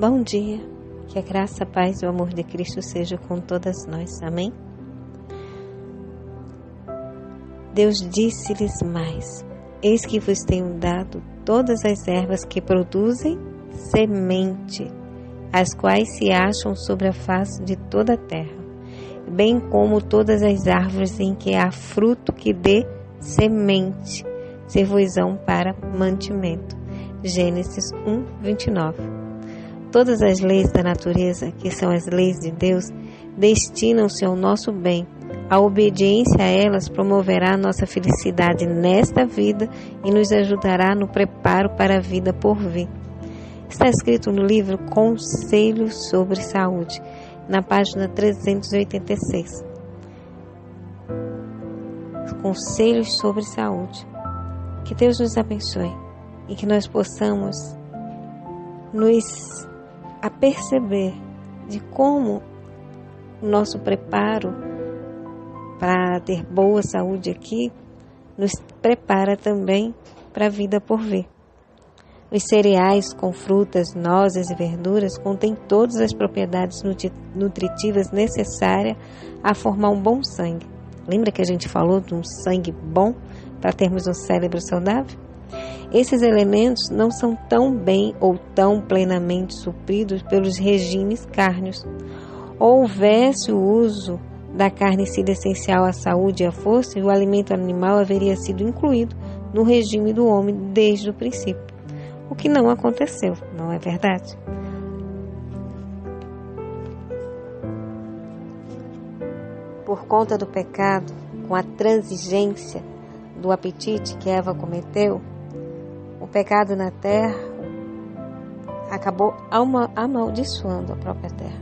Bom dia, que a graça, a paz e o amor de Cristo seja com todas nós, amém? Deus disse-lhes mais: eis que vos tenho dado todas as ervas que produzem semente, as quais se acham sobre a face de toda a terra, bem como todas as árvores em que há fruto que dê semente, ser-vos-ão para mantimento. Gênesis 1, 29. Todas as leis da natureza, que são as leis de Deus, destinam-se ao nosso bem. A obediência a elas promoverá a nossa felicidade nesta vida e nos ajudará no preparo para a vida por vir. Está escrito no livro Conselhos sobre Saúde, na página 386. Conselhos sobre Saúde. Que Deus nos abençoe e que nós possamos nos perceber de como o nosso preparo para ter boa saúde aqui nos prepara também para a vida por vir. Os cereais com frutas, nozes e verduras contêm todas as propriedades nutritivas necessárias a formar um bom sangue. Lembra que a gente falou de um sangue bom para termos um cérebro saudável? Esses elementos não são tão bem ou tão plenamente supridos pelos regimes cárneos. Houvesse o uso da carne sido essencial à saúde e à força, e o alimento animal haveria sido incluído no regime do homem desde o princípio. O que não aconteceu, não é verdade? Por conta do pecado, com a transigência do apetite que Eva cometeu, o pecado na terra acabou amaldiçoando a própria terra.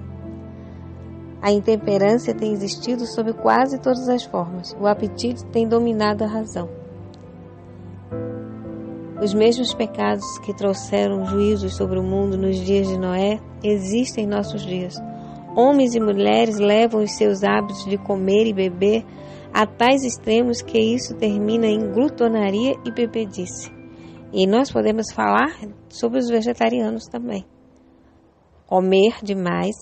A intemperância tem existido sob quase todas as formas. O apetite tem dominado a razão. Os mesmos pecados que trouxeram juízos sobre o mundo nos dias de Noé existem em nossos dias. Homens e mulheres levam os seus hábitos de comer e beber a tais extremos que isso termina em glutonaria e bebedice. E nós podemos falar sobre os vegetarianos também. Comer demais,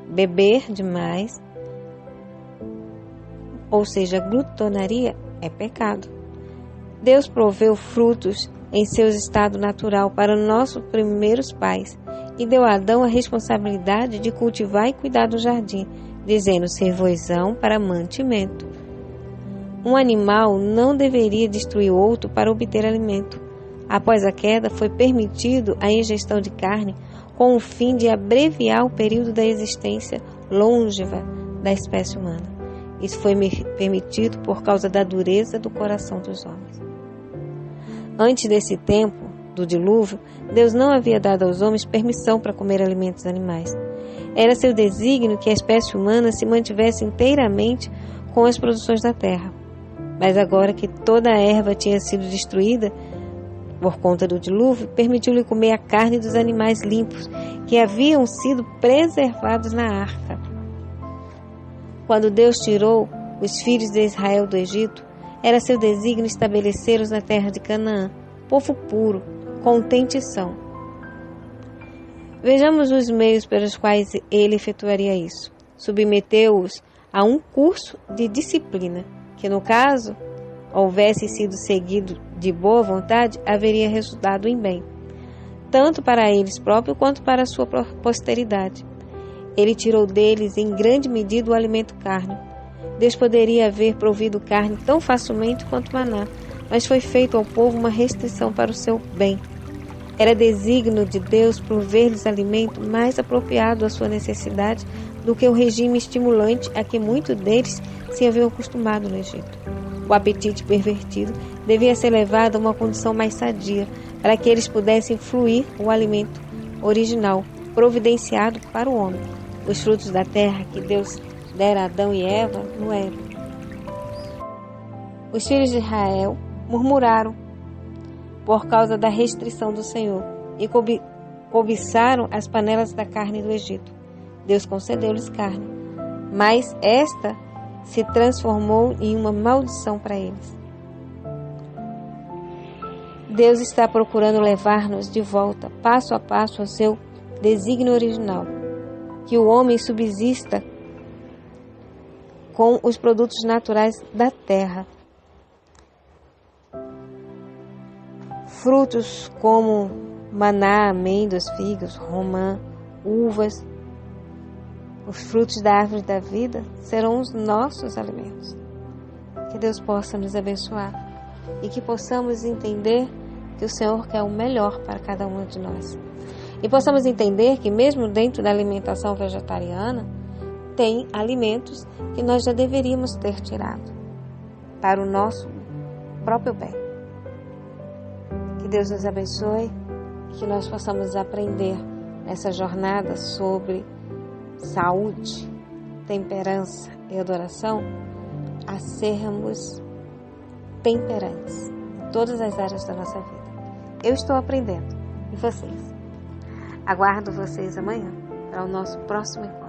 beber demais, ou seja, glutonaria é pecado. Deus proveu frutos em seu estado natural para nossos primeiros pais e deu a Adão a responsabilidade de cultivar e cuidar do jardim, dizendo: ser-vos-ão para mantimento. Um animal não deveria destruir outro para obter alimento. Após a queda, foi permitido a ingestão de carne com o fim de abreviar o período da existência longeva da espécie humana. Isso foi permitido por causa da dureza do coração dos homens. Antes desse tempo, do dilúvio, Deus não havia dado aos homens permissão para comer alimentos animais. Era seu desígnio que a espécie humana se mantivesse inteiramente com as produções da terra. Mas agora que toda a erva tinha sido destruída por conta do dilúvio, permitiu-lhe comer a carne dos animais limpos que haviam sido preservados na arca. Quando Deus tirou os filhos de Israel do Egito, era seu desígnio estabelecer-os na terra de Canaã, povo puro, contente são. Vejamos os meios pelos quais ele efetuaria isso. Submeteu-os a um curso de disciplina, que no caso houvesse sido seguido de boa vontade, haveria resultado em bem, tanto para eles próprios quanto para a sua posteridade. Ele tirou deles em grande medida o alimento carne. Deus poderia haver provido carne tão facilmente quanto maná, mas foi feito ao povo uma restrição para o seu bem. Era desígnio de Deus prover-lhes alimento mais apropriado à sua necessidade do que o regime estimulante a que muitos deles se haviam acostumado no Egito. O apetite pervertido devia ser levado a uma condição mais sadia, para que eles pudessem fluir o alimento original, providenciado para o homem. Os frutos da terra que Deus dera a Adão e Eva no Éden. Os filhos de Israel murmuraram por causa da restrição do Senhor e cobiçaram as panelas da carne do Egito. Deus concedeu-lhes carne, mas esta se transformou em uma maldição para eles. Deus está procurando levar-nos de volta, passo a passo, ao seu desígnio original, que o homem subsista com os produtos naturais da terra. Frutos como maná, amêndoas, figos, romã, uvas, os frutos da árvore da vida serão os nossos alimentos. Que Deus possa nos abençoar e que possamos entender que o Senhor quer o melhor para cada um de nós. E possamos entender que mesmo dentro da alimentação vegetariana, tem alimentos que nós já deveríamos ter tirado para o nosso próprio bem. Que Deus nos abençoe e que nós possamos aprender nessa jornada sobre saúde, temperança e adoração a sermos temperantes em todas as áreas da nossa vida. Eu estou aprendendo e vocês? Aguardo vocês amanhã para o nosso próximo encontro.